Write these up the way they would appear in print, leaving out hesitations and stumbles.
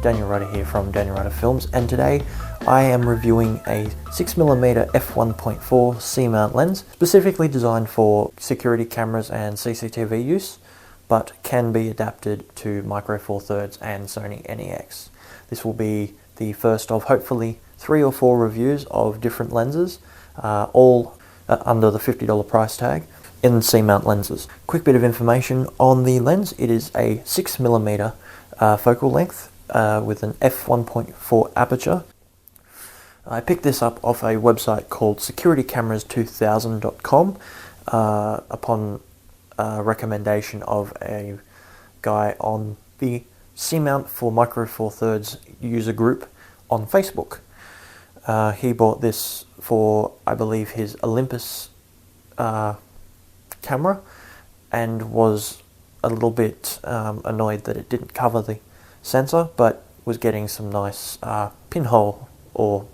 Daniel Rutter here from Daniel Rutter Films, and today I am reviewing a 6mm f1.4 C-mount lens, specifically designed for security cameras and CCTV use, but can be adapted to Micro Four Thirds and Sony NEX. This will be the first of hopefully 3 or 4 reviews of different lenses, all under the $50 price tag in C-mount lenses. Quick bit of information on the lens: it is a 6mm focal length with an f1.4 aperture. I picked this up off a website called securitycameras2000.com upon recommendation of a guy on the C-mount for Micro Four Thirds user group on Facebook. He bought this for, I believe, his Olympus camera, and was a little bit annoyed that it didn't cover the sensor, but was getting some nice pinhole or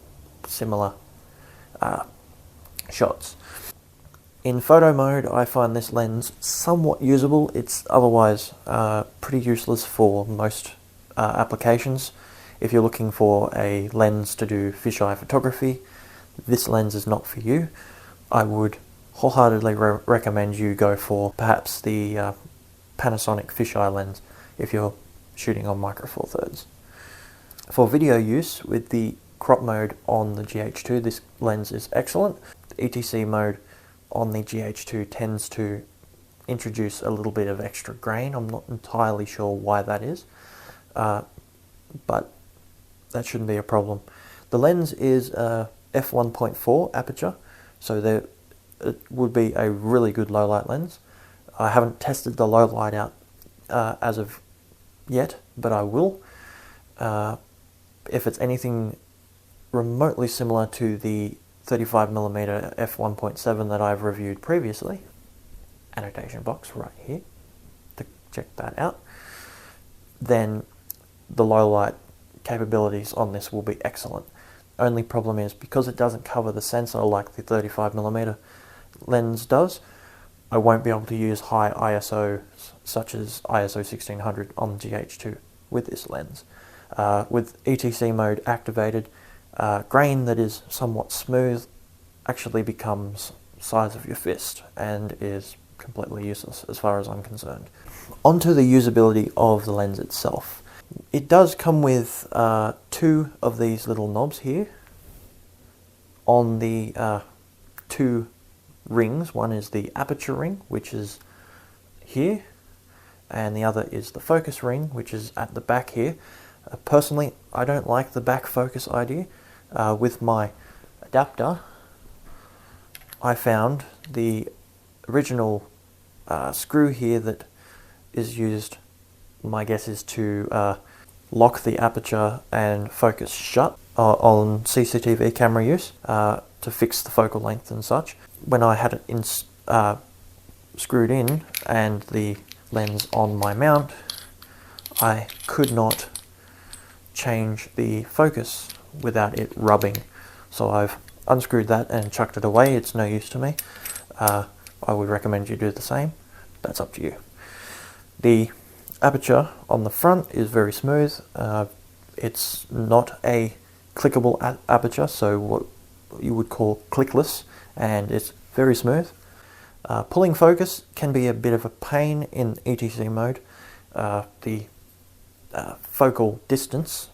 similar shots. In photo mode, I find this lens somewhat usable. It's otherwise pretty useless for most applications. If you're looking for a lens to do fisheye photography, this lens is not for you. I would wholeheartedly recommend you go for perhaps the Panasonic fisheye lens if you're shooting on Micro Four Thirds. For video use with the crop mode on the GH2, this lens is excellent. The ETC mode on the GH2 tends to introduce a little bit of extra grain. I'm not entirely sure why that is, but that shouldn't be a problem. The lens is f1.4 aperture, so it would be a really good low light lens. I haven't tested the low light out as of yet, but I will. If it's anything remotely similar to the 35mm f1.7 that I've reviewed previously, annotation box right here to check that out, then the low light capabilities on this will be excellent. Only problem is, because it doesn't cover the sensor like the 35mm lens does, I won't be able to use high ISO such as ISO 1600 on the GH2 with this lens. With ETC mode activated, grain that is somewhat smooth actually becomes size of your fist and is completely useless as far as I'm concerned. Onto the usability of the lens itself. It does come with 2 of these little knobs here on the 2 rings. One is the aperture ring, which is here, and the other is the focus ring, which is at the back here. Personally, I don't like the back focus idea. With my adapter, I found the original screw here that is used, my guess is to lock the aperture and focus shut on CCTV camera use, to fix the focal length and such. When I had it screwed in and the lens on my mount, I could not change the focus without it rubbing. So I've unscrewed that and chucked it away. It's no use to me. I would recommend you do the same. That's up to you. The aperture on the front is very smooth. It's not a clickable aperture, so what you would call clickless, and it's very smooth. Pulling focus can be a bit of a pain in ETC mode. The focal distance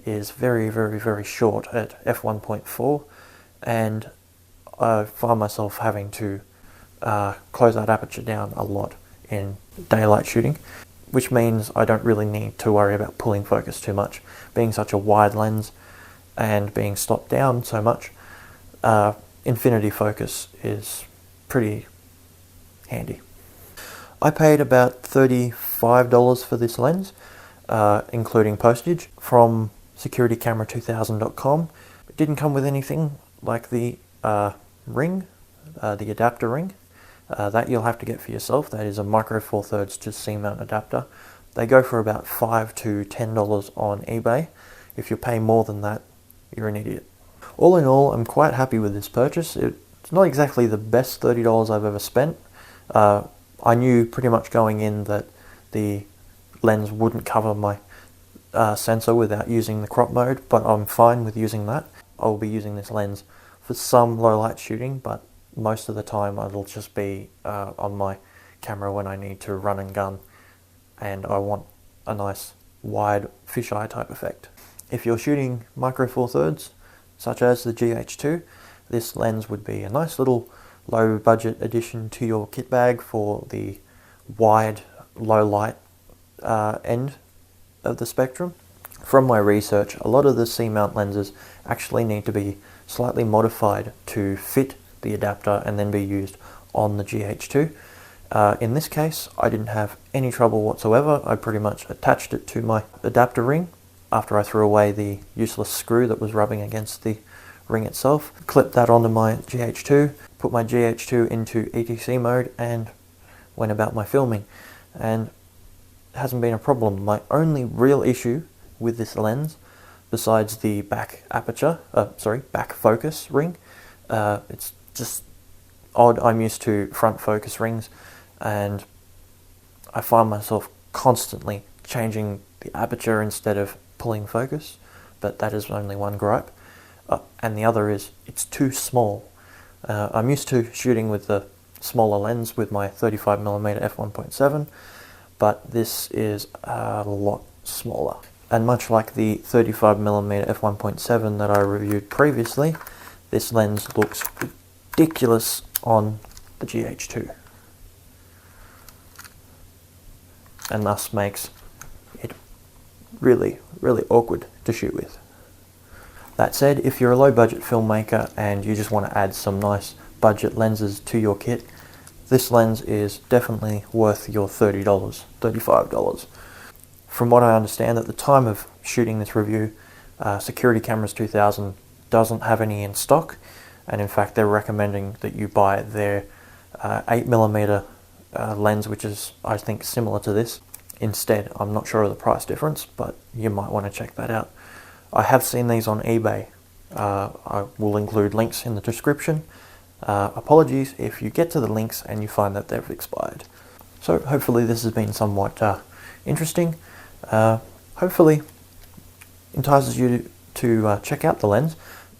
is very, very, very short at f1.4, and I find myself having to close that aperture down a lot in daylight shooting, which means I don't really need to worry about pulling focus too much. Being such a wide lens and being stopped down so much, infinity focus is pretty handy. I paid about $35 for this lens, including postage, from securitycamera2000.com. It didn't come with anything like the ring, the adapter ring. That you'll have to get for yourself. That is a Micro Four Thirds to C-mount adapter. They go for about $5 to $10 on eBay. If you pay more than that, you're an idiot. All in all, I'm quite happy with this purchase. It's not exactly the best $30 I've ever spent. I knew pretty much going in that the lens wouldn't cover my sensor without using the crop mode, but I'm fine with using that. I'll be using this lens for some low light shooting, but most of the time it'll just be on my camera when I need to run and gun and I want a nice wide fisheye type effect. If you're shooting micro four thirds, such as the GH2, this lens would be a nice little low budget addition to your kit bag for the wide low light end of the spectrum. From my research, a lot of the C-mount lenses actually need to be slightly modified to fit the adapter and then be used on the GH2. In this case, I didn't have any trouble whatsoever. I pretty much attached it to my adapter ring after I threw away the useless screw that was rubbing against the ring itself. Clipped that onto my GH2, put my GH2 into ETC mode and went about my filming. And it hasn't been a problem. My only real issue with this lens, besides the back focus ring, it's just odd. I'm used to front focus rings and I find myself constantly changing the aperture instead of pulling focus, but that is only one gripe. And the other is it's too small. I'm used to shooting with the smaller lens with my 35mm f1.7, but this is a lot smaller. And much like the 35mm f1.7 that I reviewed previously, this lens looks ridiculous on the GH2 and thus makes it really, really awkward to shoot with. That said, if you're a low budget filmmaker and you just want to add some nice budget lenses to your kit, this lens is definitely worth your $30, $35. From what I understand, at the time of shooting this review, Security Cameras 2000 doesn't have any in stock, and in fact they're recommending that you buy their 8mm lens, which is, I think, similar to this instead. I'm not sure of the price difference, but you might want to check that out. I have seen these on eBay. I will include links in the description. Apologies if you get to the links and you find that they've expired. So hopefully this has been somewhat interesting. Hopefully entices you to check out the lens.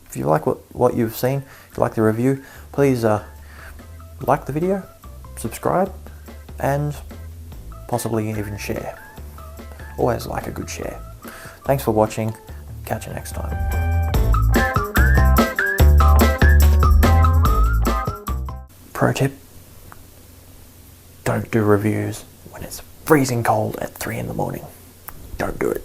If you like what you've seen, if you like the review, please like the video, subscribe, and possibly even share. Always like a good share. Thanks for watching. Catch you next time. Pro tip: don't do reviews when it's freezing cold at 3 in the morning. Don't do it.